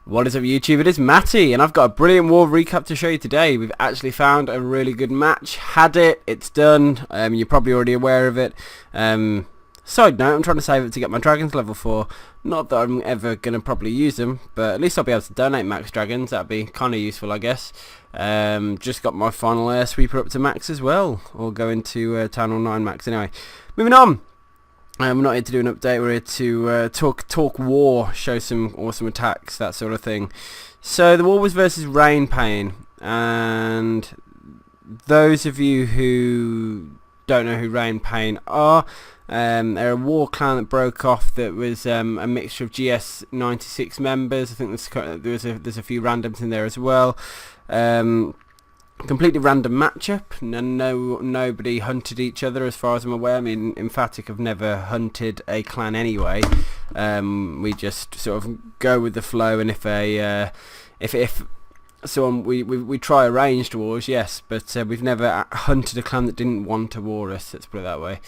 What is up YouTube, it is Matty and I've got a brilliant war recap to show you today. We've actually found a really good match, had it, it's done, you're probably already aware of it. Side note, I'm trying to save it to get my dragons level 4. Not that I'm ever going to probably use them, but at least I'll be able to donate max dragons, that'd be kind of useful I guess. Just got my final air sweeper up to max as well, or go into Town Hall 9 max anyway. Moving on! We're not here to do an update, we're here to talk war, show some awesome attacks, that sort of thing. So the war was versus Rain Pain, and those of you who don't know who Rain Pain are, they're a war clan that broke off that was a mixture of GS96 members. I think there's a few randoms in there as well. Completely random matchup, and nobody hunted each other as far as I'm aware. I mean, Emphatic have never hunted a clan anyway. We just sort of go with the flow, and if someone we try arranged wars, yes, but we've never hunted a clan that didn't want to war us. Let's put it that way.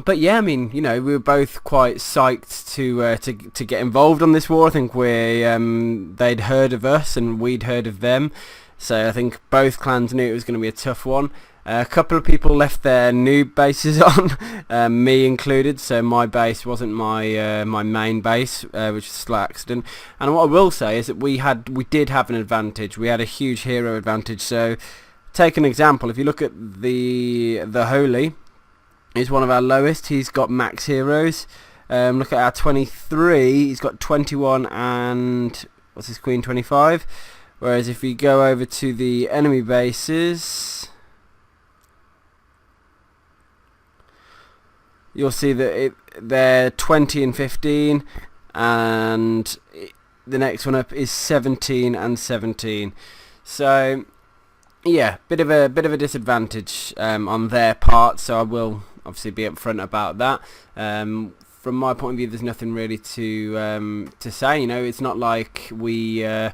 But yeah, I mean, you know, we were both quite psyched to get involved on this war. I think they'd heard of us and we'd heard of them. So I think both clans knew it was going to be a tough one. A couple of people left their noob bases on, me included. So my base wasn't my main base, which was a slight accident. And what I will say is that we did have an advantage. We had a huge hero advantage. So take an example. If you look at the Holy, is one of our lowest. He's got max heroes. Look at our 23. He's got 21 and what's his queen, 25. Whereas if you go over to the enemy bases, you'll see that they're 20 and 15, and the next one up is 17 and 17. So yeah, bit of a disadvantage on their part. So I will obviously be upfront about that. From my point of view, there's nothing really to say. You know, it's not like we're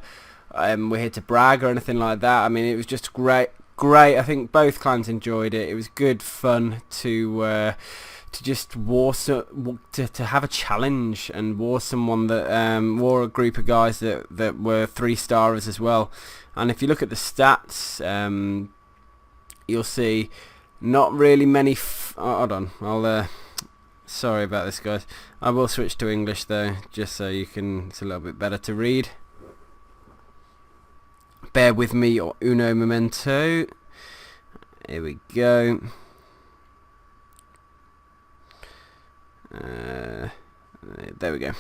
here to brag or anything like that. I mean, it was just great. I think both clans enjoyed it. It was good fun to just war to have a challenge and war someone that war a group of guys that were 3-starers as well. And if you look at the stats, you'll see not really many. Hold on, I'll. Sorry about this, guys. I will switch to English though, just so you can. It's a little bit better to read. Bear with me, or uno momento. Here we go. There we go.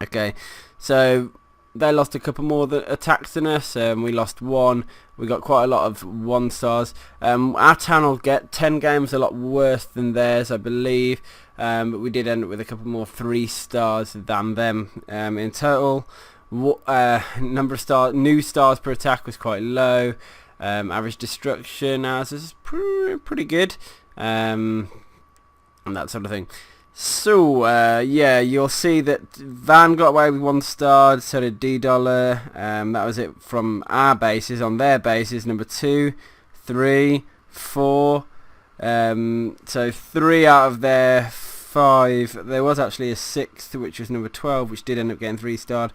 Okay, so they lost a couple more attacks than us. We lost one. We got quite a lot of 1-stars. Our town will get 10 games, a lot worse than theirs, I believe. But we did end up with a couple more 3-stars than them in total. Number of new stars per attack was quite low. Average destruction ours is pretty good, and that sort of thing. So yeah, you'll see that Van got away with 1-star, so did D-Dollar. That was it from our bases. On their bases, number 2, 3, 4. So 3 out of their 5. There was actually a 6th, which was number 12, which did end up getting 3-starred.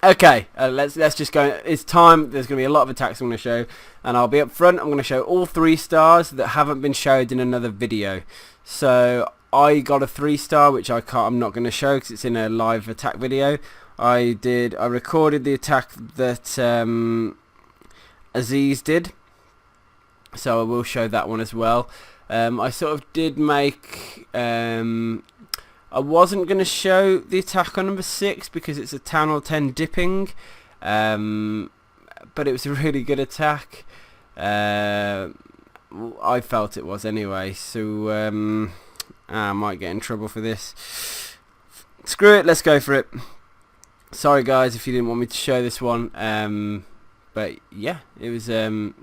Okay, let's just go. It's time. There's going to be a lot of attacks I'm going to show, and I'll be up front. I'm going to show all 3-stars that haven't been showed in another video. So I got a 3-star, which I'm not going to show because it's in a live attack video. I recorded the attack that Aziz did, so I will show that one as well. I sort of did make. I wasn't going to show the attack on number 6 because it's a Town Hall 10 dipping, but it was a really good attack. I felt it was anyway, so I might get in trouble for this. Screw it, let's go for it. Sorry guys if you didn't want me to show this one, but yeah, it was God,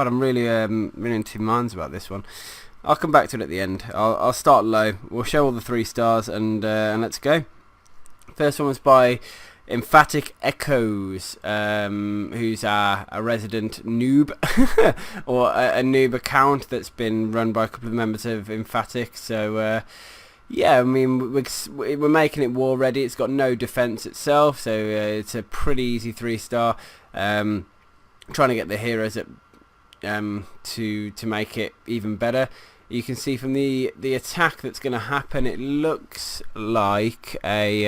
I'm really in two minds about this one. I'll come back to it at the end. I'll start low. We'll show all the 3-stars and let's go. First one was by Emphatic Echoes, who's a resident noob, or a noob account that's been run by a couple of members of Emphatic. So yeah, I mean, we're making it war ready. It's got no defense itself, so it's a pretty easy 3-star. Trying to get the heroes up to make it even better. You can see from the attack that's going to happen, it looks like a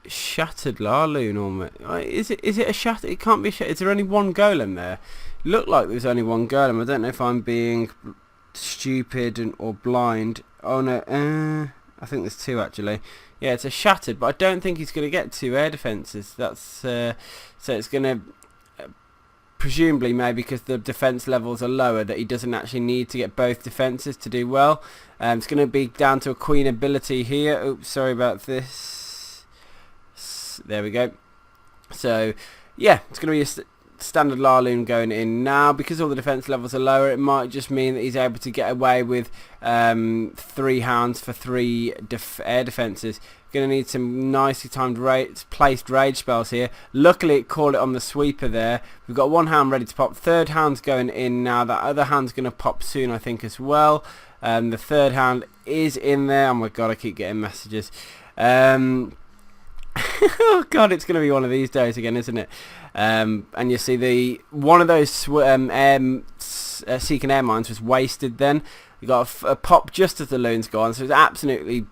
Shattered LaLoon almost. Is it a shattered? It can't be a shattered. Is there only one golem there? Looked like there's only one golem. I don't know if I'm being stupid or blind. Oh no, I think there's two actually. Yeah, it's a shattered, but I don't think he's going to get 2 air defenses. That's so it's going to presumably maybe because the defense levels are lower that he doesn't actually need to get both defenses to do well. It's going to be down to a queen ability here. Oops, sorry about this. There we go. So yeah, it's going to be a standard LaLoon going in now. Because all the defense levels are lower, it might just mean that he's able to get away with 3 hounds for 3 air defenses. Going to need some nicely timed placed rage spells here. Luckily it called it on the sweeper there. We've got 1 hound ready to pop. 3rd hound's going in now. That other hound's going to pop soon, I think, as well. The 3rd hound is in there. Oh my god, I keep getting messages. Oh god, it's going to be one of these days again, isn't it? And you see one of those seeking air mines was wasted then. You got a pop just as the loon's gone, so it's absolutely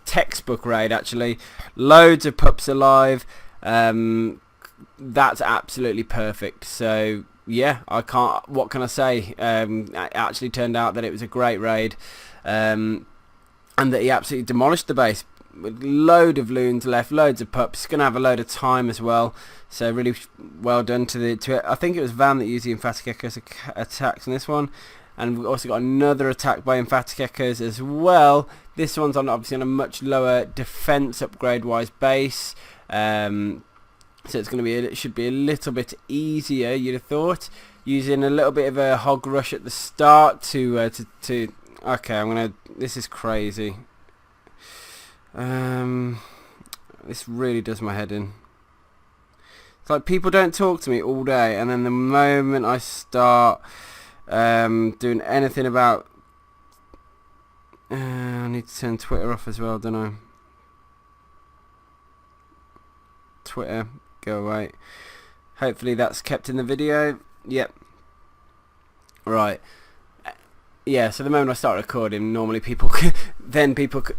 textbook raid actually. Loads of pups alive. That's absolutely perfect. So yeah, what can I say? It actually turned out that it was a great raid, and that he absolutely demolished the base. With load of loons left, loads of pups. It's going to have a load of time as well, so really well done to it. I think it was Van that used the Emphatic Echoes attacks on this one, and we've also got another attack by Emphatic Echoes as well. This one's obviously on a much lower defense upgrade wise base, so it's going to be it should be a little bit easier, you'd have thought, using a little bit of a hog rush at the start to okay, this is crazy. This really does my head in. It's like people don't talk to me all day, and then the moment I start doing anything about I need to turn Twitter off as well, don't I? Twitter, go away. Hopefully that's kept in the video. Yep. Right. Yeah, so the moment I start recording, normally people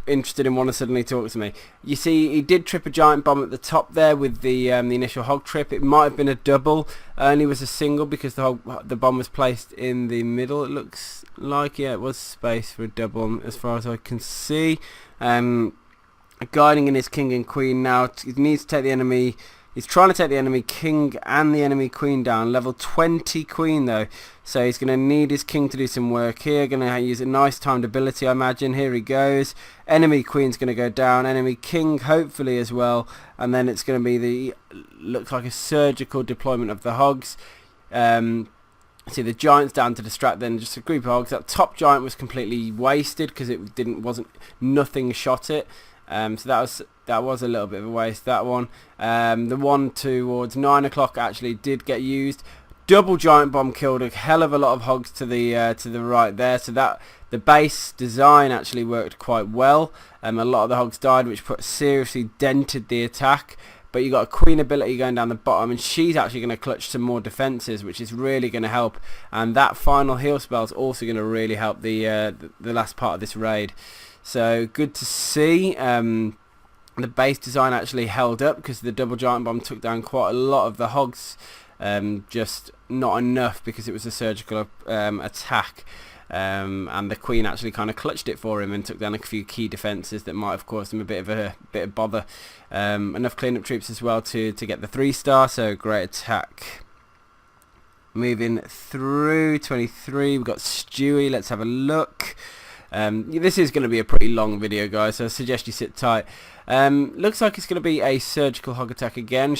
interested in want to suddenly talk to me. You see, he did trip a giant bomb at the top there with the initial hog trip. It might have been a double, only was a single because the bomb was placed in the middle. It looks like, yeah, it was space for a double as far as I can see. Guiding in his king and queen now. He needs to take the enemy. He's trying to take the enemy king and the enemy queen down. Level 20 queen though. So he's going to need his king to do some work here. Going to use a nice timed ability, I imagine. Here he goes. Enemy queen's going to go down. Enemy king hopefully as well. And then it's going to be looks like a surgical deployment of the hogs. See the giant's down to distract then just a group of hogs. That top giant was completely wasted because nothing shot it. So that was a little bit of a waste, that one. The one towards 9 o'clock actually did get used. Double giant bomb killed a hell of a lot of hogs to the right there. So that the base design actually worked quite well. A lot of the hogs died, which seriously dented the attack. But you got a queen ability going down the bottom, and she's actually going to clutch some more defenses, which is really going to help. And that final heal spell is also going to really help the last part of this raid. So good to see. The base design actually held up because the double giant bomb took down quite a lot of the hogs, just not enough because it was a surgical attack, and the queen actually kind of clutched it for him and took down a few key defenses that might have caused him a bit of bother. Enough cleanup troops as well to get the 3-star, so great attack. Moving through 23, we've got Stewie. Let's have a look. This is going to be a pretty long video, guys, so I suggest you sit tight. Looks like it's going to be a surgical hog attack again.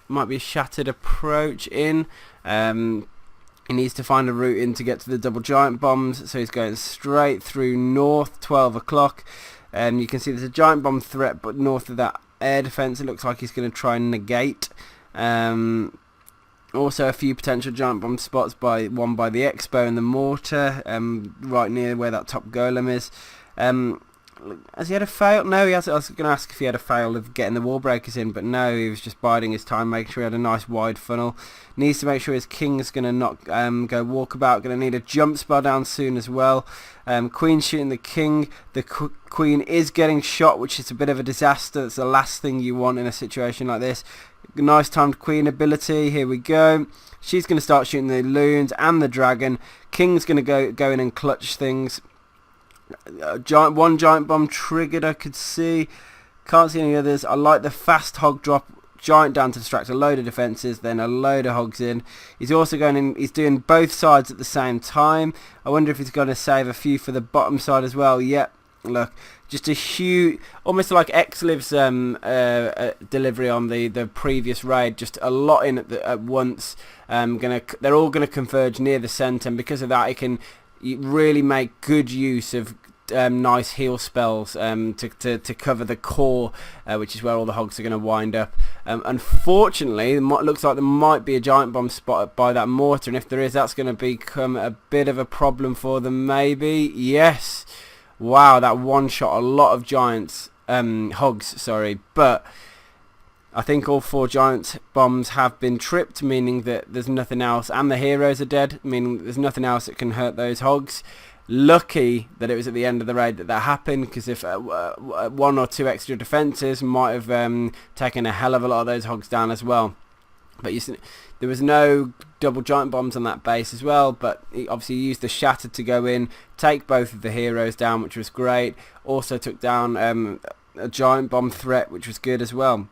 Might be a shattered approach in. He needs to find a route in to get to the double giant bombs, so he's going straight through north, 12 o'clock. You can see there's a giant bomb threat, but north of that air defense, it looks like he's going to try and negate. Also a few potential giant bomb spots, one by the Expo and the mortar, right near where that top golem is. Has he had a fail? No, he has. I was going to ask if he had a fail of getting the wall breakers in, but no, he was just biding his time, making sure he had a nice wide funnel. Needs to make sure his king's going to not go walkabout. Going to need a jump spell down soon as well. Queen shooting the king. The queen is getting shot, which is a bit of a disaster. That's the last thing you want in a situation like this. Nice timed queen ability. Here we go. She's going to start shooting the loons and the dragon. King's going to go in and clutch things. One giant bomb triggered, I could see. Can't see any others. I like the fast hog drop. Giant down to distract a load of defences, then a load of hogs in. He's also going in, he's doing both sides at the same time. I wonder if he's going to save a few for the bottom side as well. Yep, look, just a huge, almost like Xliv's delivery on the previous raid, just a lot in at once. They're all going to converge near the centre, and because of that, it can really make good use of nice heal spells to cover the core, which is where all the hogs are going to wind up. Unfortunately, it looks like there might be a giant bomb spotted by that mortar, and if there is, that's going to become a bit of a problem for them, maybe. Yes. Wow, that one shot a lot of hogs, sorry, but I think all 4 giant bombs have been tripped, meaning that there's nothing else, and the heroes are dead, meaning there's nothing else that can hurt those hogs. Lucky that it was at the end of the raid that happened, because if 1 or 2 extra defences might have taken a hell of a lot of those hogs down as well. But there was no double giant bombs on that base as well, but he obviously used the Shattered to go in, take both of the heroes down, which was great. Also took down a giant bomb threat, which was good as well.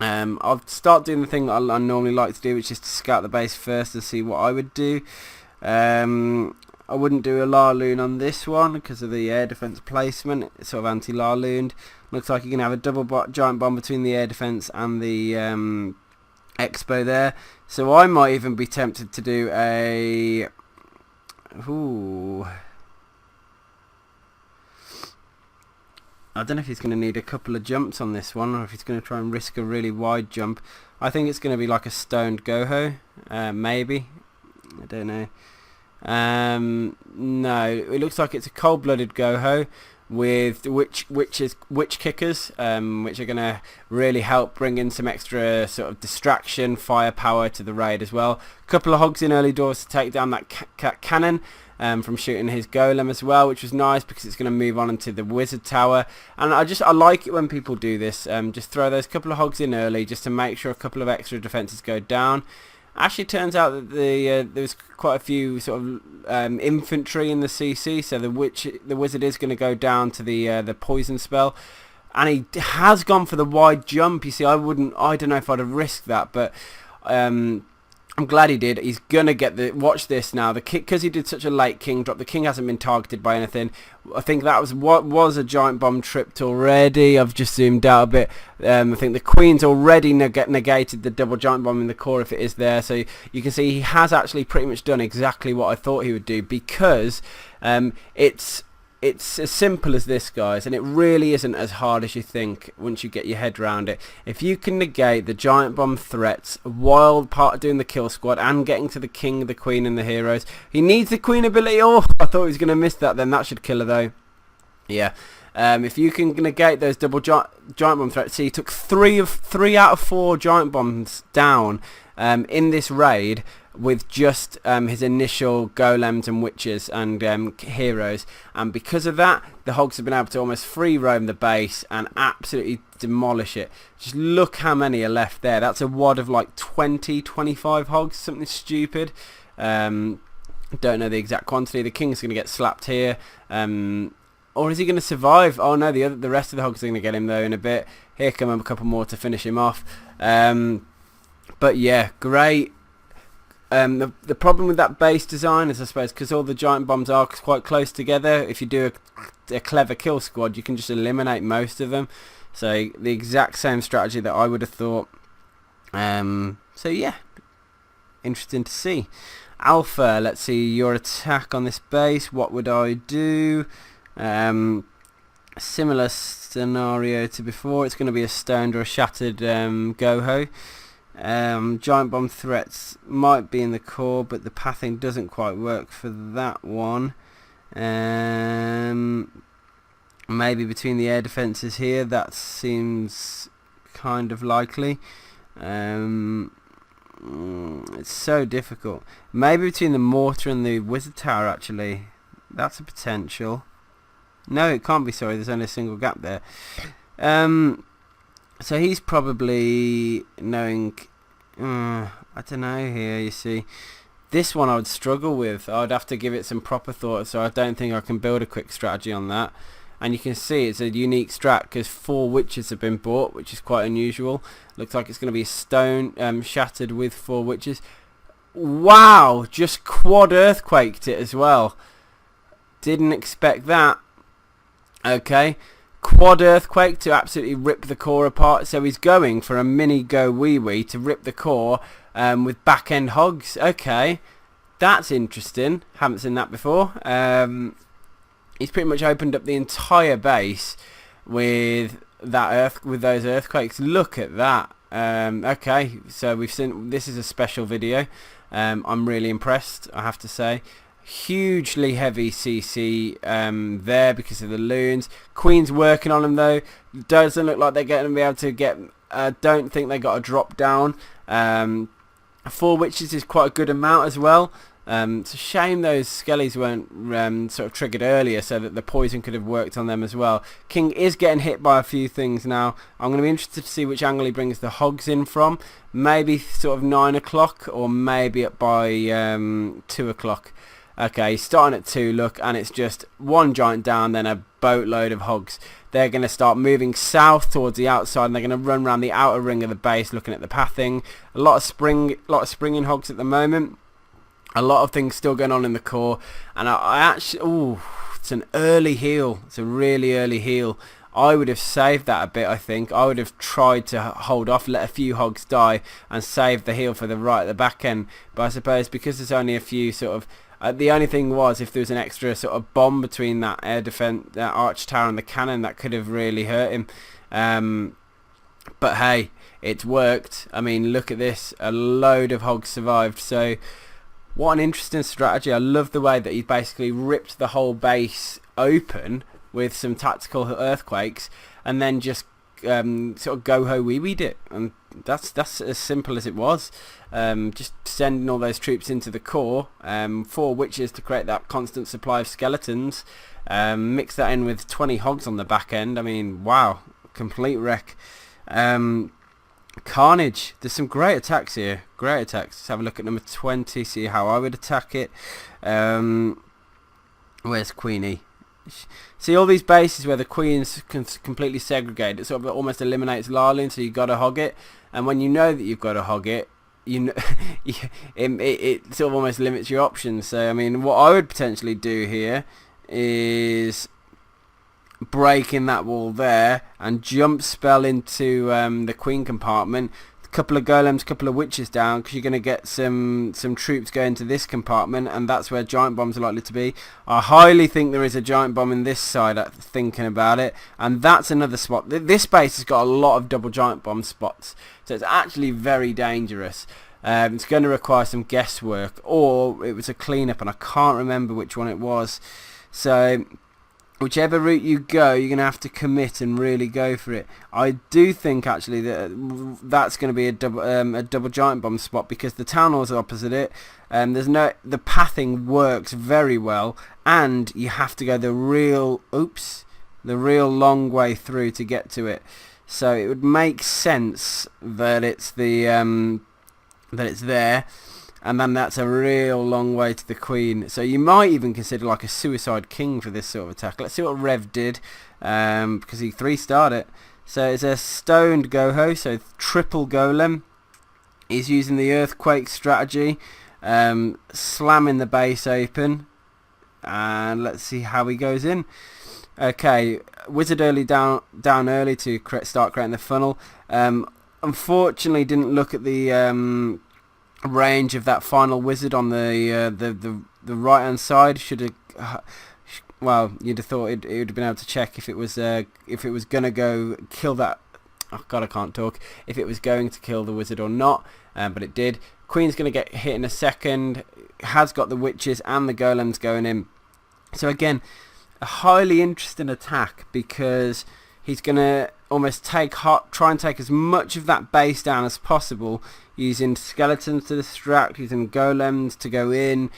I'll start doing the thing that I normally like to do, which is to scout the base first and see what I would do. I wouldn't do a LaLoon on this one because of the air defense placement. It's sort of anti-LaLooned. Looks like you're going to have a double giant bomb between the air defense and the Expo there. So I might even be tempted to do a... Ooh. I don't know if he's going to need a couple of jumps on this one, or if he's going to try and risk a really wide jump. I think it's going to be like a stoned Goho, maybe. I don't know. No, it looks like it's a cold-blooded Goho with witch kickers, which are going to really help bring in some extra sort of distraction, firepower to the raid as well. A couple of hogs in early doors to take down that cannon from shooting his golem as well, which was nice because it's going to move on into the wizard tower. And I like it when people do this. Just throw those couple of hogs in early just to make sure a couple of extra defences go down. Actually, turns out that there was quite a few sort of infantry in the CC, so the wizard is going to go down to the poison spell, and he has gone for the wide jump. You see, I don't know if I'd have risked that, but I'm glad he did. He's gonna get the, watch this now, the king, because he did such a late king drop. The king hasn't been targeted by anything. I think that was what was a giant bomb tripped already. I've just zoomed out a bit. I think the queen's already negated the double giant bomb in the core if it is there. So you can see he has actually pretty much done exactly what I thought he would do, because it's as simple as this, guys, and it really isn't as hard as you think once you get your head around it. If you can negate the giant bomb threats while doing the kill squad and getting to the king, the queen and the heroes. He needs the queen ability. Oh, I thought he was going to miss that then. That should kill her though. Yeah. If you can negate those double giant bomb threats. See, he took three out of 4 giant bombs down in this raid with just his initial golems and witches and heroes, and because of that the hogs have been able to almost free roam the base and absolutely demolish it. Just look how many are left there. That's a wad of like 20-25 hogs, something stupid. Don't know the exact quantity. The king's going to get slapped here, or is he going to survive? Oh no, the rest of the hogs are going to get him though in a bit. Here come a couple more to finish him off. But yeah, great. The problem with that base design is, I suppose, because all the giant bombs are quite close together, if you do a clever kill squad, you can just eliminate most of them. So the exact same strategy that I would have thought. So yeah, interesting to see. Alpha, let's see your attack on this base. What would I do? Similar scenario to before. It's going to be a stoned or a shattered Goho. Giant bomb threats might be in the core, but the pathing doesn't quite work for that one. Maybe between the air defences here, that seems kind of likely. It's so difficult. Maybe between the mortar and the wizard tower, actually. That's a potential. No, it can't be, sorry, there's only a single gap there. So he's probably knowing... I don't know here, you see. This one I would struggle with. I'd have to give it some proper thought, so I don't think I can build a quick strategy on that. And you can see it's a unique strat because 4 witches have been bought, which is quite unusual. Looks like it's going to be stone shattered with 4 witches. Wow, just quad earthquaked it as well. Didn't expect that. Okay, quad earthquake to absolutely rip the core apart. So he's going for a mini go wee wee to rip the core with back end hogs. Okay, that's interesting. Haven't seen that before. He's pretty much opened up the entire base with those earthquakes. Look at that. Okay, so we've seen, this is a special video. I'm really impressed, I have to say. Hugely heavy CC there because of the loons. Queen's working on them though. Doesn't look like they're going to be able to get... don't think they got a drop down. 4 witches is quite a good amount as well. It's a shame those skellies weren't sort of triggered earlier so that the poison could have worked on them as well. King is getting hit by a few things now. I'm going to be interested to see which angle he brings the hogs in from. Maybe sort of 9 o'clock or maybe up by 2 o'clock. Okay, he's starting at 2, look, and it's just one giant down, then a boatload of hogs. They're going to start moving south towards the outside, and they're going to run around the outer ring of the base looking at the pathing. A lot of springing hogs at the moment. A lot of things still going on in the core, and I actually, it's an early heal. It's a really early heal. I would have saved that a bit, I think. I would have tried to hold off, let a few hogs die, and save the heal for the right at the back end. But I suppose because there's only a few sort of... the only thing was if there was an extra sort of bomb between that air defense, that arch tower and the cannon, that could have really hurt him. But hey, it's worked. I mean, look at this. A load of hogs survived, so... What an interesting strategy. I love the way that he basically ripped the whole base open with some tactical earthquakes and then just sort of go-ho-wee-weed it. And that's as simple as it was. Just sending all those troops into the core. 4 witches to create that constant supply of skeletons. Mix that in with 20 hogs on the back end. I mean, wow. Complete wreck. Carnage. There's some great attacks here. Great attacks. Let's have a look at number 20. See how I would attack it. Where's Queenie? See all these bases where the queen's completely segregated. It sort of almost eliminates LaLoon, so you got to hog it. And when you know that you've got to hog it, you know, it sort of almost limits your options. So I mean, what I would potentially do here is break in that wall there and jump spell into the queen compartment. A couple of golems, couple of witches down, because you're going to get some troops going to this compartment, and that's where giant bombs are likely to be. I highly think there is a giant bomb in this side, thinking about it, and that's another spot. This base has got a lot of double giant bomb spots, so it's actually very dangerous. It's going to require some guesswork, or it was a cleanup, and I can't remember which one it was. So whichever route you go, you're going to have to commit and really go for it. I do think actually that that's going to be a double giant bomb spot, because the town halls are opposite it. The pathing works very well, and you have to go the real long way through to get to it. So it would make sense that it's there. And then that's a real long way to the queen. So you might even consider like a suicide king for this sort of attack. Let's see what Rev did, because he 3-starred it. So it's a stoned Goho, so triple golem. He's using the earthquake strategy, slamming the base open. And let's see how he goes in. Okay, wizard early down early to start creating the funnel. Unfortunately, didn't look at the range of that final wizard on the right hand side. Should have, well, you'd have thought it would have been able to check if it was gonna go kill that oh god, I can't talk, if it was going to kill the wizard or not, but it did. Queen's going to get hit in a second, has got the witches and the golems going in. So again, a highly interesting attack, because he's going to almost try and take as much of that base down as possible, using skeletons to distract, using golems to go in.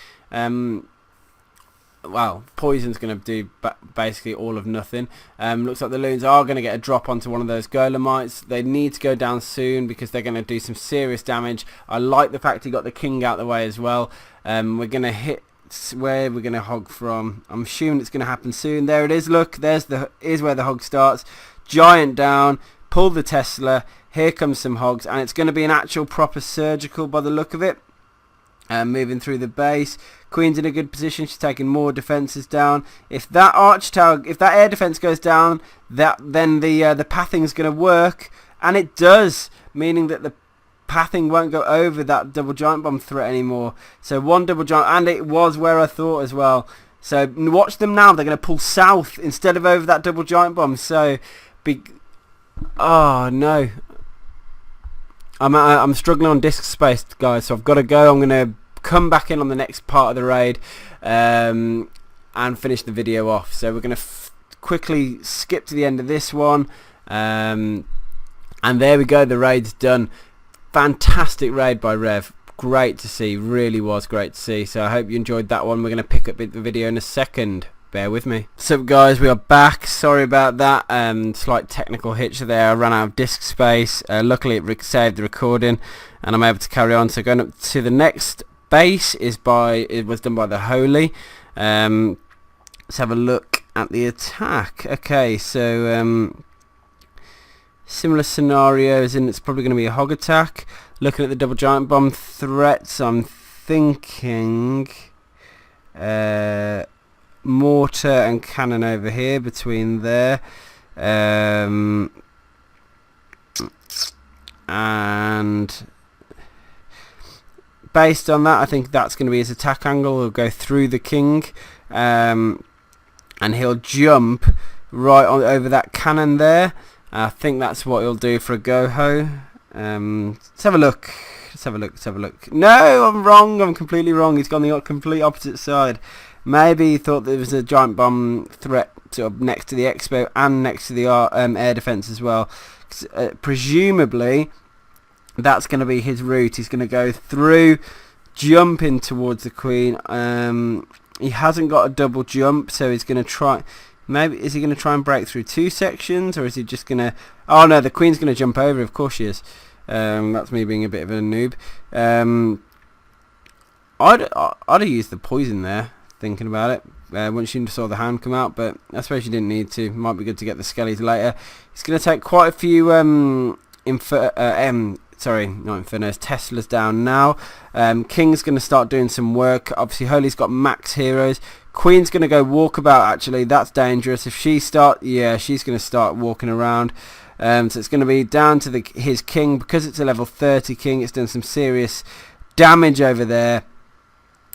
Well, poison's going to do basically all of nothing. Looks like the loons are going to get a drop onto one of those golemites. They need to go down soon because they're going to do some serious damage. I like the fact he got the king out the way as well. We're going to hit where we're going to hog from. I'm assuming it's going to happen soon. There it is. Look, here's where the hog starts. Giant down. Pull the Tesla. Here comes some hogs, and it's going to be an actual proper surgical by the look of it. Moving through the base. Queen's in a good position. She's taking more defences down. If that arch tower, if that air defence goes down, then the pathing is going to work, and it does, meaning that the pathing won't go over that double giant bomb threat anymore. So one double giant, and it was where I thought as well. So watch them now. They're going to pull south instead of over that double giant bomb. So oh no. I'm struggling on disc space, guys, so I've got to go. I'm going to come back in on the next part of the raid and finish the video off. So we're going to quickly skip to the end of this one. And there we go, the raid's done. Fantastic raid by Rev. Great to see, really was great to see. So I hope you enjoyed that one. We're going to pick up the video in a second. Bear with me. So guys, we are back. Sorry about that. Slight technical hitch there. I ran out of disk space. Luckily it saved the recording and I'm able to carry on. So going up to the next base it was done by the Holy. Let's have a look at the attack. Okay, so similar scenarios, and it's probably going to be a hog attack. Looking at the double giant bomb threats, I'm thinking mortar and cannon over here between there, and based on that I think that's going to be his attack angle. He'll go through the king, and he'll jump right on over that cannon there. I think that's what he'll do for a go-ho. Let's have a look. No, I'm wrong. I'm completely wrong. He's gone the complete opposite side. Maybe he thought there was a giant bomb threat sort of next to the expo and next to the air defense as well. Presumably, that's going to be his route. He's going to go through, jump in towards the queen. He hasn't got a double jump, so he's going to try. Maybe is he going to try and break through two sections, or is he just going to? Oh no, the queen's going to jump over. Of course she is. That's me being a bit of a noob. I'd have used the poison there. Thinking about it, once you saw the hand come out, but I suppose you didn't need to. Might be good to get the skellies later. He's going to take quite a few Teslas down now. King's going to start doing some work. Obviously Holy's got max heroes. Queen's going to go walkabout. Actually, that's dangerous. If she she's going to start walking around. So it's going to be down to his king, because it's a level 30 king. It's done some serious damage over there.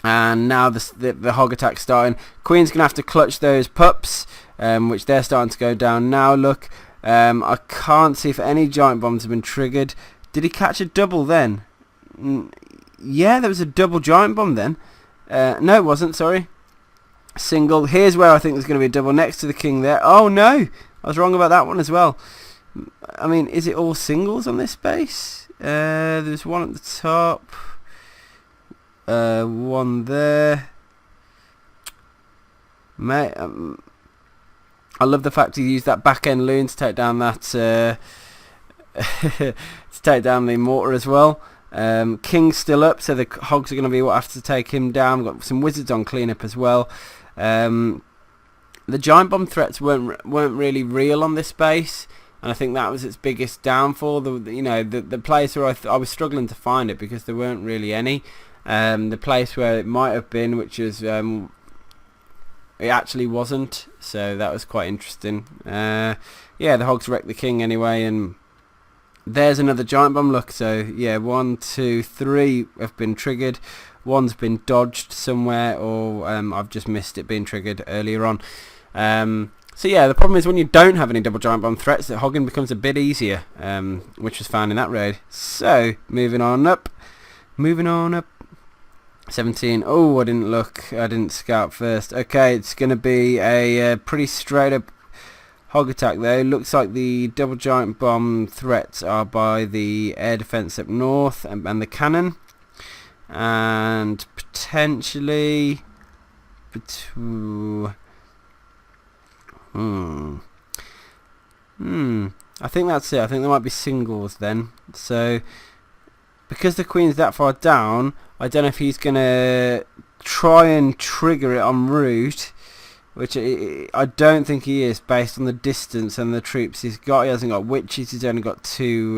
And now the hog attack's starting. Queen's going to have to clutch those pups, which they're starting to go down now. Look, I can't see if any giant bombs have been triggered. Did he catch a double then? Yeah, there was a double giant bomb then. No, it wasn't, sorry. Single. Here's where I think there's going to be a double next to the king there. Oh no, I was wrong about that one as well. I mean, is it all singles on this base? There's one at the top. One there. Mate, I love the fact he used that back end loon to take down that to take down the mortar as well. King's still up, so the hogs are going to be what have to take him down. We've got some wizards on cleanup as well. The giant bomb threats weren't really real on this base, and I think that was its biggest downfall. The place where I was struggling to find it because there weren't really any. The place where it might have been, which is it actually wasn't, so that was quite interesting. Yeah, the hogs wrecked the king anyway, and there's another giant bomb. Look, so yeah, 1, 2, 3 have been triggered. One's been dodged somewhere, or I've just missed it being triggered earlier on. So yeah, the problem is when you don't have any double giant bomb threats, that hogging becomes a bit easier, which was found in that raid. So moving on up. 17. Oh, I didn't look. I didn't scout first. Okay, it's going to be a pretty straight up hog attack though. Looks like the double giant bomb threats are by the air defense up north and the cannon, and potentially I think that's it. I think there might be singles then. So because the queen's that far down, I don't know if he's gonna try and trigger it en route, which I don't think he is, based on the distance and the troops he's got. He hasn't got witches. He's only got two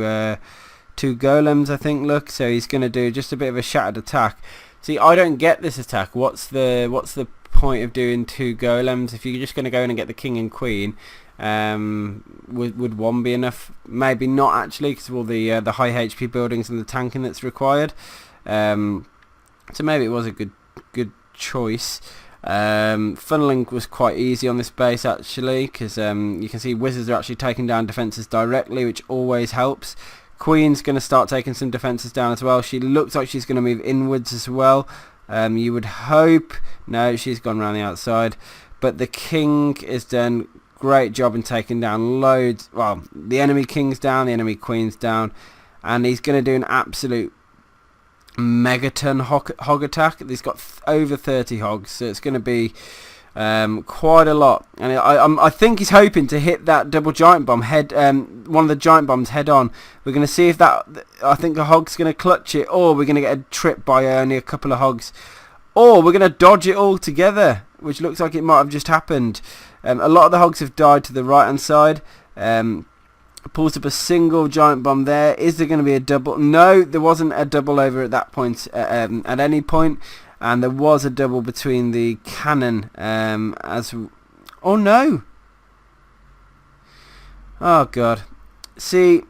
golems, I think. Look, so he's gonna do just a bit of a shattered attack. See, I don't get this attack. What's the point of doing 2 golems if you're just going to go in and get the king and queen? Would one be enough? Maybe not actually, because of all the high HP buildings and the tanking that's required. So maybe it was a good choice. Funneling was quite easy on this base actually, because you can see wizards are actually taking down defences directly, which always helps. Queen's going to start taking some defences down as well. She looks like she's going to move inwards as well. You would hope. No, she's gone around the outside. But the king is done great job in taking down loads. Well, the enemy king's down, the enemy queen's down, and he's going to do an absolute megaton hog attack. He's got over 30 hogs, so it's going to be quite a lot. And I think he's hoping to hit that double giant bomb head, one of the giant bombs head on. We're going to see if that. I think the hog's going to clutch it, or we're going to get a trip by only a couple of hogs, or we're going to dodge it all together, which looks like it might have just happened. A lot of the hogs have died to the right hand side. Pulls up a single giant bomb there. Is there going to be a double? No, there wasn't a double over at that point at any point. And there was a double between the cannon oh no! Oh god. See,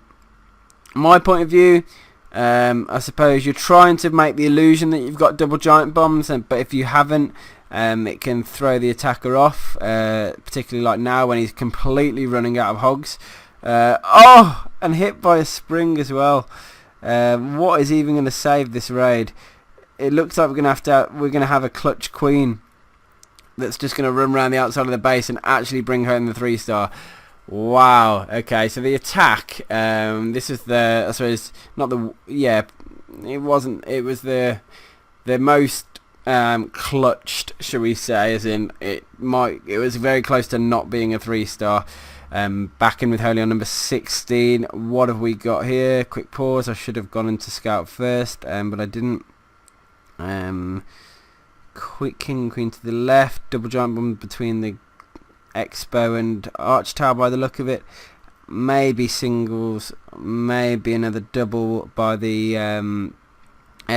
my point of view, I suppose you're trying to make the illusion that you've got double giant bombs, but if you haven't, it can throw the attacker off, particularly like now when he's completely running out of hogs. Oh, and hit by a spring as well. What is even going to save this raid? It looks like we're going to have a clutch queen that's just going to run around the outside of the base and actually bring home the 3-star. Wow. Okay, so the attack. This is the, I suppose, not the, yeah, it wasn't. It was the most clutched, shall we say? As in, it was very close to not being a 3-star. Back in with holy on number 16. What have we got here? Quick pause. I should have gone into scout first, but I didn't. Quick king queen to the left, double giant bomb between the expo and arch tower by the look of it. Maybe singles, maybe another double by the air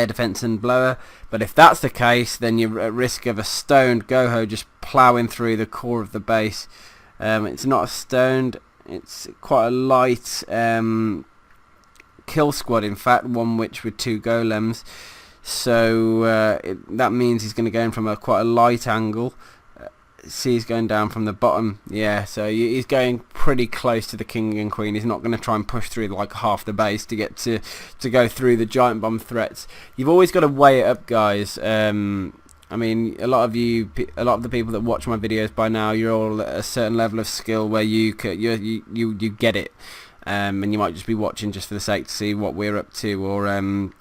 defense and blower. But if that's the case, then you're at risk of a stoned Goho just ploughing through the core of the base. It's not a stoned, it's quite a light kill squad, in fact, one which with 2 golems. So that means he's going to go in from quite a light angle. See, he's going down from the bottom. Yeah, so he's going pretty close to the king and queen. He's not going to try and push through like half the base to get to go through the giant bomb threats. You've always got to weigh it up, guys. I mean, a lot of the people that watch my videos by now, you're all at a certain level of skill where you get it. And you might just be watching just for the sake to see what we're up to,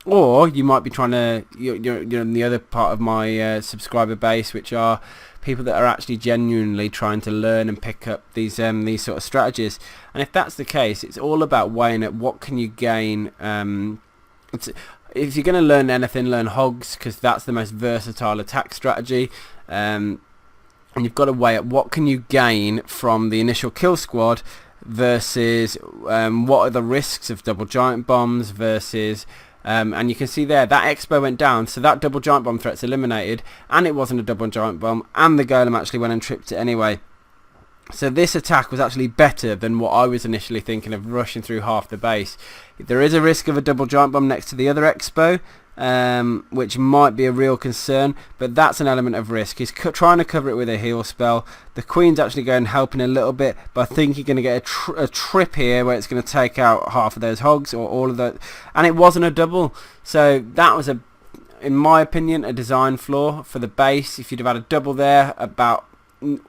or you might be trying to, you're in the other part of my subscriber base, which are people that are actually genuinely trying to learn and pick up these sort of strategies. And if that's the case, it's all about weighing up what can you gain. If you're going to learn anything, learn hogs, because that's the most versatile attack strategy. And you've got to weigh up what can you gain from the initial kill squad versus what are the risks of double giant bombs versus and you can see there that expo went down, so that double giant bomb threat's eliminated, and it wasn't a double giant bomb, and the golem actually went and tripped it anyway. So this attack was actually better than what I was initially thinking of, rushing through half the base. There is a risk of a double giant bomb next to the other expo, which might be a real concern, but that's an element of risk. He's trying to cover it with a heal spell. The queen's actually going helping a little bit, but I think you're going to get a trip here where it's going to take out half of those hogs or all of those, and it wasn't a double. So that was, in my opinion, a design flaw for the base. If you'd have had a double there, about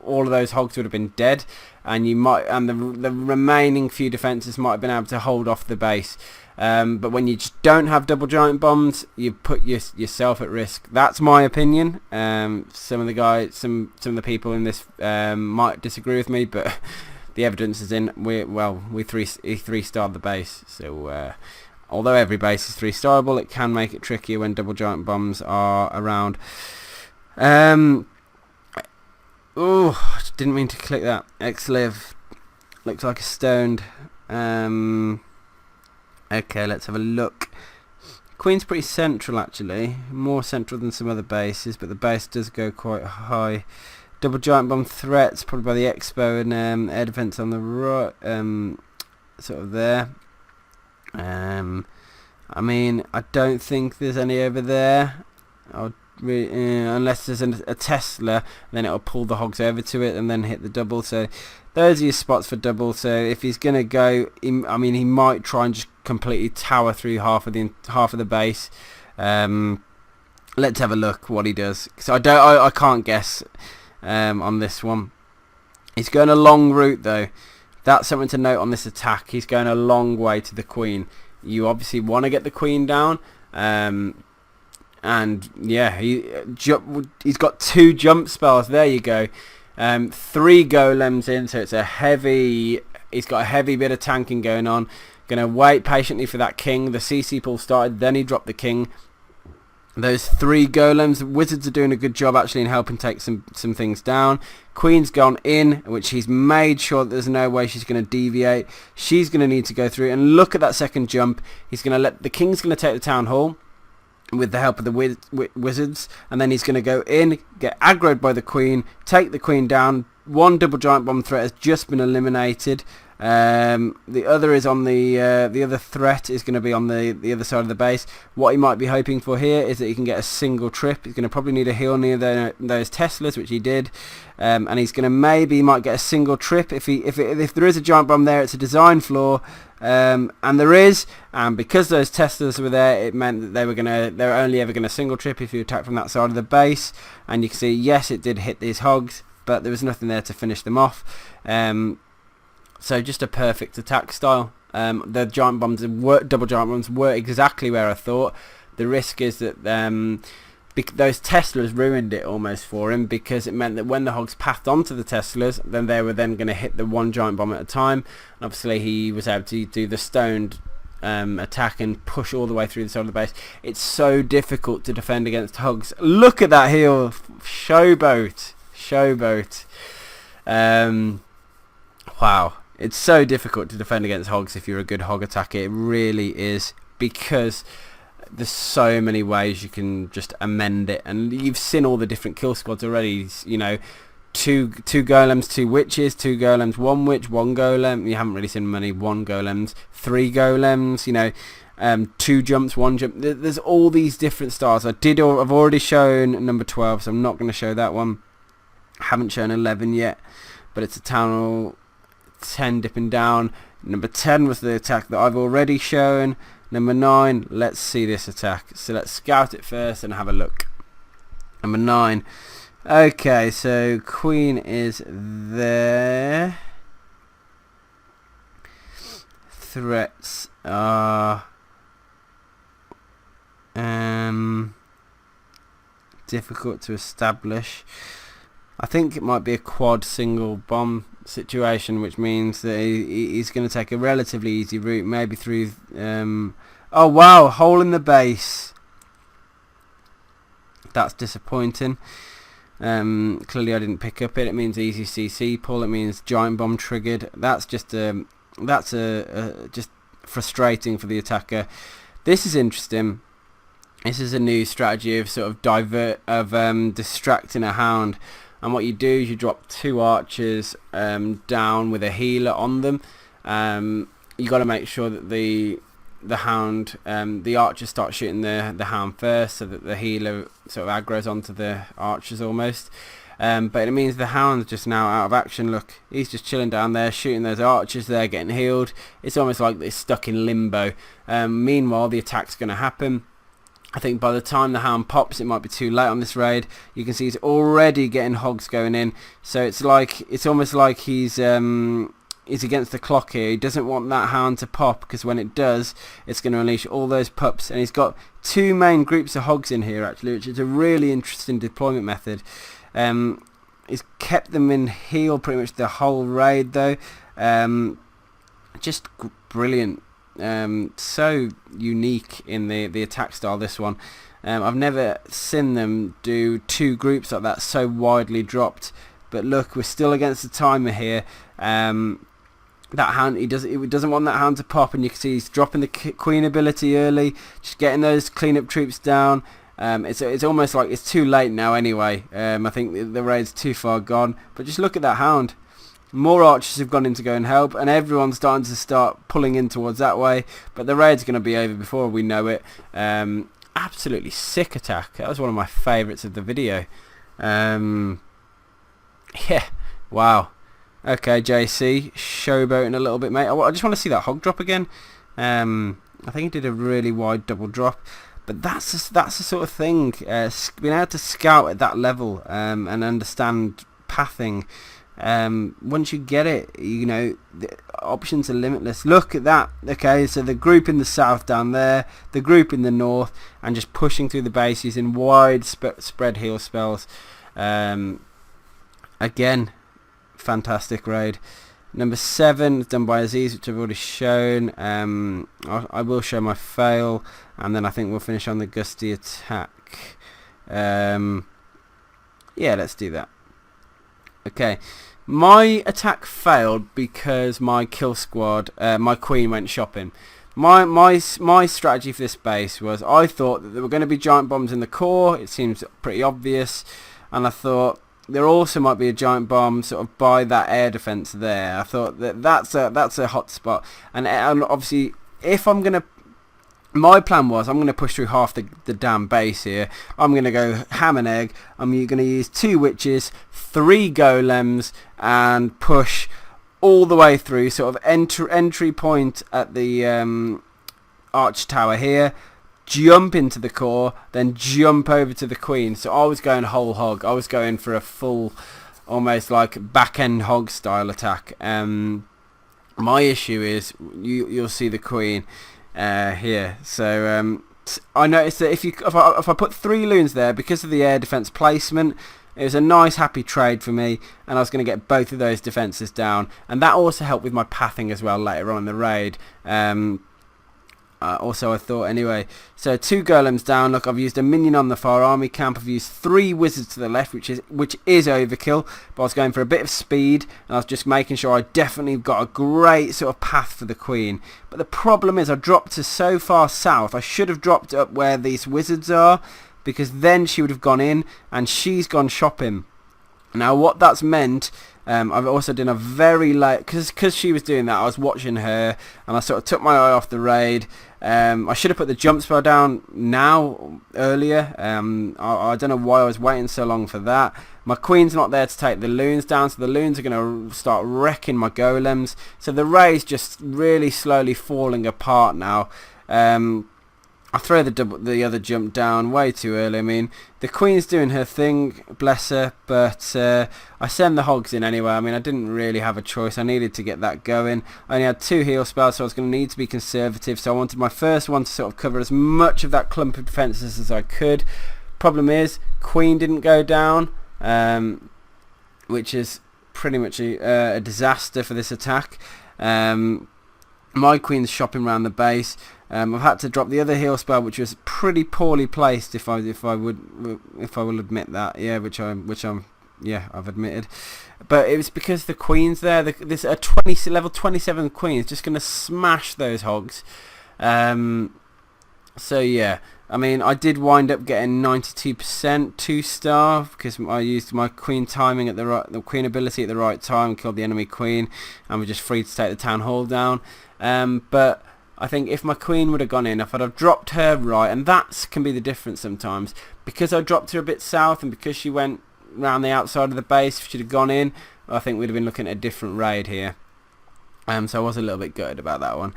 all of those hogs would have been dead, and the remaining few defences might have been able to hold off the base. But when you just don't have double giant bombs, you put yourself at risk. That's my opinion. Some of the people in this might disagree with me, but the evidence is in. We 3-starred the base, so although every base is 3-starable, it can make it trickier when double giant bombs are around. Oh, didn't mean to click that. Xliv looks like a stoned. Okay, let's have a look. Queen's pretty central, actually, more central than some other bases, but the base does go quite high. Double giant bomb threats, probably by the expo, and air defense on the right, sort of there. I mean, I don't think there's any over there. Unless there's a Tesla, then it'll pull the hogs over to it and then hit the double. So those are your spots for double. So if he's gonna go, he might try and just completely tower through half of the base. Let's have a look what he does. So I can't guess on this one. He's going a long route though. That's something to note on this attack. He's going a long way to the queen. You obviously want to get the queen down. And yeah, he's got 2 jump spells. There you go. 3 golems in, so it's he's got a heavy bit of tanking going on. Gonna wait patiently for that king. The CC pool started, then he dropped the king. Those 3 golems, the wizards are doing a good job actually in helping take some things down. Queen's gone in, which he's made sure that there's no way she's going to deviate. She's going to need to go through, and look at that second jump. He's going to let the king's going to take the town hall with the help of the wizards, and then he's going to go in, get aggroed by the queen, take the queen down. 1 double giant bomb threat has just been eliminated. The other is on the other threat is going to be on the other side of the base. What he might be hoping for here is that he can get a single trip. He's going to probably need a heal near those Teslas, which he did, and he's going to might get a single trip. If there is a giant bomb there, it's a design flaw. And there is, and because those Teslas were there, it meant that they were only ever going to single trip if you attack from that side of the base. And you can see, yes, it did hit these hogs, but there was nothing there to finish them off. So just a perfect attack style. The giant bombs, double giant bombs, were exactly where I thought. The risk is that those Teslas ruined it almost for him, because it meant that when the hogs pathed onto the Teslas, then they were then going to hit the 1 giant bomb at a time. And obviously he was able to do the stoned attack and push all the way through the side of the base. It's so difficult to defend against hogs. Look at that heal. Showboat. Wow. It's so difficult to defend against hogs if you're a good hog attacker. It really is, because there's so many ways you can just amend it, and you've seen all the different kill squads already. You know, two golems, 2 witches, 2 golems, 1 witch, 1 golem. You haven't really seen many 1 golems, 3 golems. You know, 2 jumps, 1 jump. There's all these different styles. I've already shown number 12, so I'm not going to show that one. Haven't shown 11 yet, but it's a town hall. 10 dipping down. Number 10 was the attack that I've already shown. Number 9, let's see this attack. So let's scout it first and have a look. Number 9. Okay, so queen is there. Threats are difficult to establish. I think it might be a quad single bomb situation, which means that he's going to take a relatively easy route, maybe through oh wow, hole in the base. That's disappointing. Clearly I didn't pick up it. It means easy CC pull. It means giant bomb triggered. That's just just frustrating for the attacker. This is interesting. This is a new strategy of sort of distracting a hound. And what you do is you drop 2 archers down with a healer on them. You got to make sure that the the hound, the archers start shooting the hound first, so that the healer sort of aggroes onto the archers almost. But it means the hound's just now out of action. Look, he's just chilling down there, shooting those archers there, getting healed. It's almost like they're stuck in limbo. Meanwhile, the attack's going to happen. I think by the time the hound pops, it might be too late on this raid. You can see he's already getting hogs going in. So it's almost like he's against the clock here. He doesn't want that hound to pop, because when it does, it's going to unleash all those pups. And he's got two main groups of hogs in here actually, which is a really interesting deployment method. He's kept them in heal pretty much the whole raid though. Just brilliant. So unique in the attack style, this one. I've never seen them do two groups like that so widely dropped. But look, we're still against the timer here. That hound, he doesn't want that hound to pop, and you can see he's dropping the queen ability early, just getting those cleanup troops down. It's almost like it's too late now anyway. I think the raid's too far gone. But just look at that hound. More archers have gone in to go and help, and everyone's starting to start pulling in towards that way. But the raid's going to be over before we know it. Absolutely sick attack. That was one of my favourites of the video. Yeah, wow. Okay, JC, showboating a little bit, mate. I just want to see that hog drop again. I think he did a really wide double drop. But that's the sort of thing, being able to scout at that level and understand pathing. Once you get it, you know, the options are limitless. Look at that. Okay, so the group in the south down there, the group in the north, and just pushing through the base using wide spread heal spells. Again, fantastic raid. Number 7 is done by Aziz, which I've already shown. I will show my fail, and then I think we'll finish on the gusty attack. Yeah, let's do that. Okay, my attack failed because my kill squad, my queen went shopping. My strategy for this base was, I thought that there were going to be giant bombs in the core. It seems pretty obvious, and I thought there also might be a giant bomb sort of by that air defense there. I thought that's a hot spot, and obviously if I'm gonna, my plan was I'm gonna push through half the damn base here. I'm gonna go ham and egg. I'm gonna use 2 witches, 3 golems, and push all the way through. Sort of entry point at the arch tower here. Jump into the core, then jump over to the queen. So I was going whole hog. I was going for a full, almost like back end hog style attack. My issue is you'll see the queen here. So I noticed that if I put 3 loons there, because of the air defense placement, it was a nice happy trade for me, and I was going to get both of those defenses down, and that also helped with my pathing as well later on in the raid. Also I thought anyway. So 2 golems down. Look, I've used a minion on the far army camp. I've used 3 wizards to the left, which is overkill, but I was going for a bit of speed, and I was just making sure I definitely got a great sort of path for the queen. But the problem is I dropped her so far south. I should have dropped up where these wizards are, because then she would have gone in, and she's gone shopping. Now what that's meant, I've also done a very late, because she was doing that, I was watching her, and I sort of took my eye off the raid. I should have put the jump spell down earlier. I don't know why I was waiting so long for that. My queen's not there to take the loons down, so the loons are going to start wrecking my golems. So the raid's just really slowly falling apart now. I throw the other jump down way too early. I mean, the queen's doing her thing, bless her, but I send the hogs in anyway. I mean, I didn't really have a choice. I needed to get that going. I only had 2 heal spells, so I was going to need to be conservative. So I wanted my first one to sort of cover as much of that clump of defences as I could. Problem is, queen didn't go down, which is pretty much a disaster for this attack. My queen's shopping around the base. I've had to drop the other heal spell, which was pretty poorly placed, if I will admit that. Yeah, I've admitted. But it was because the queen's there. This level 27 queen is just going to smash those hogs. So yeah, I mean, I did wind up getting 92% 2-star because I used my queen timing at the queen ability at the right time, killed the enemy queen, and we're just free to take the town hall down. But I think if my queen would have gone in, if I'd have dropped her right, and that can be the difference sometimes, because I dropped her a bit south and because she went round the outside of the base, if she'd have gone in, I think we'd have been looking at a different raid here. So I was a little bit gutted about that one.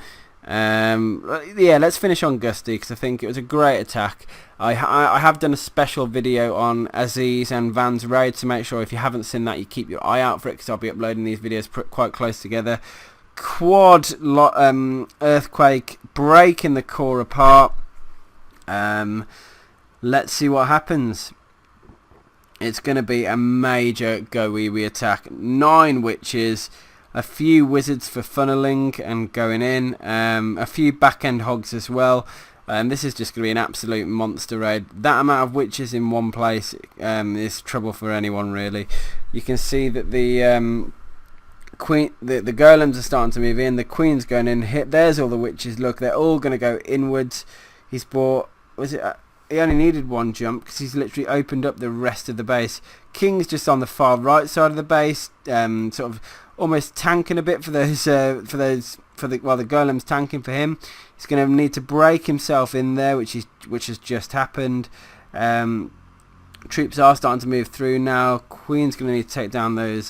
Yeah, let's finish on Gusty, because I think it was a great attack. I have done a special video on Aziz and Van's raid, so make sure if you haven't seen that you keep your eye out for it, because I'll be uploading these videos quite close together. Quad earthquake, breaking the core apart. Let's see what happens. It's going to be a major go-wee-wee attack. 9 witches, a few wizards for funneling and going in, a few back-end hogs as well. This is just going to be an absolute monster raid. That amount of witches in one place is trouble for anyone, really. You can see that the queen, the golems are starting to move in. The queen's going in. There's all the witches. Look, they're all going to go inwards. He's bought. He only needed 1 jump because he's literally opened up the rest of the base. King's just on the far right side of the base, sort of almost tanking a bit for the golem's tanking for him. He's going to need to break himself in there, which has just happened. Troops are starting to move through now. Queen's going to need to take down those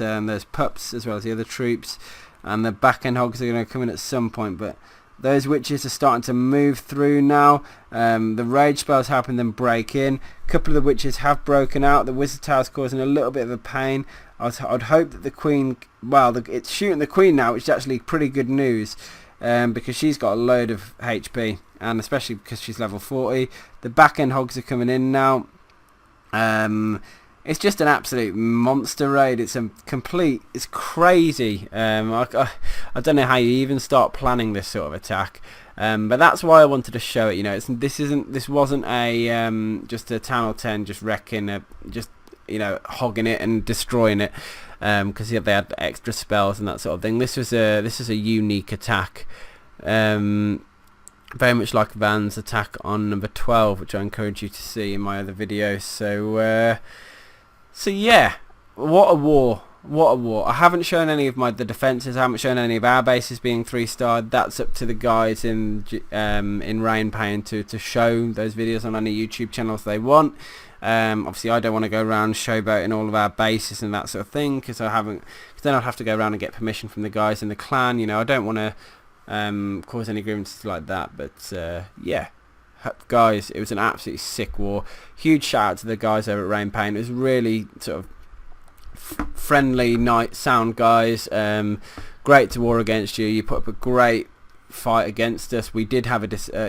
pups as well as the other troops, and the back end hogs are going to come in at some point, but those witches are starting to move through now. The rage spell's helping them break in. A couple of the witches have broken out. The wizard tower's causing a little bit of a pain. I'd hope that the queen, well, it's shooting the queen now, which is actually pretty good news, because she's got a load of HP, and especially because she's level 40. The back end hogs are coming in now. It's just an absolute monster raid. It's crazy. I don't know how you even start planning this sort of attack, but that's why I wanted to show it. You know, this wasn't a just a town hall 10 just wrecking, just, you know, hogging it and destroying it, because they had extra spells and that sort of thing. This is a unique attack. Very much like Van's attack on number 12, which I encourage you to see in my other videos. So yeah, what a war! What a war! I haven't shown any of the defences. I haven't shown any of our bases being 3-starred. That's up to the guys in Rain Pain to show those videos on any YouTube channels they want. Obviously, I don't want to go around showboating all of our bases and that sort of thing, because then I'd have to go around and get permission from the guys in the clan. You know, I don't want to cause any grievances like that. But yeah, guys, it was an absolutely sick war. Huge shout out to the guys over at Rain Pain. It was really sort of friendly, nice sound guys. Great to war against you. You put up a great fight against us. We did have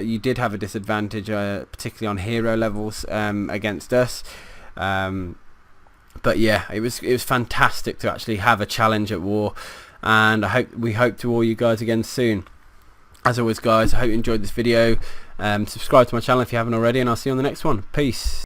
you did have a disadvantage, particularly on hero levels, against us. But yeah, it was fantastic to actually have a challenge at war, and we hope to war you guys again soon. As always, guys, I hope you enjoyed this video. Subscribe to my channel if you haven't already, and I'll see you on the next one. Peace.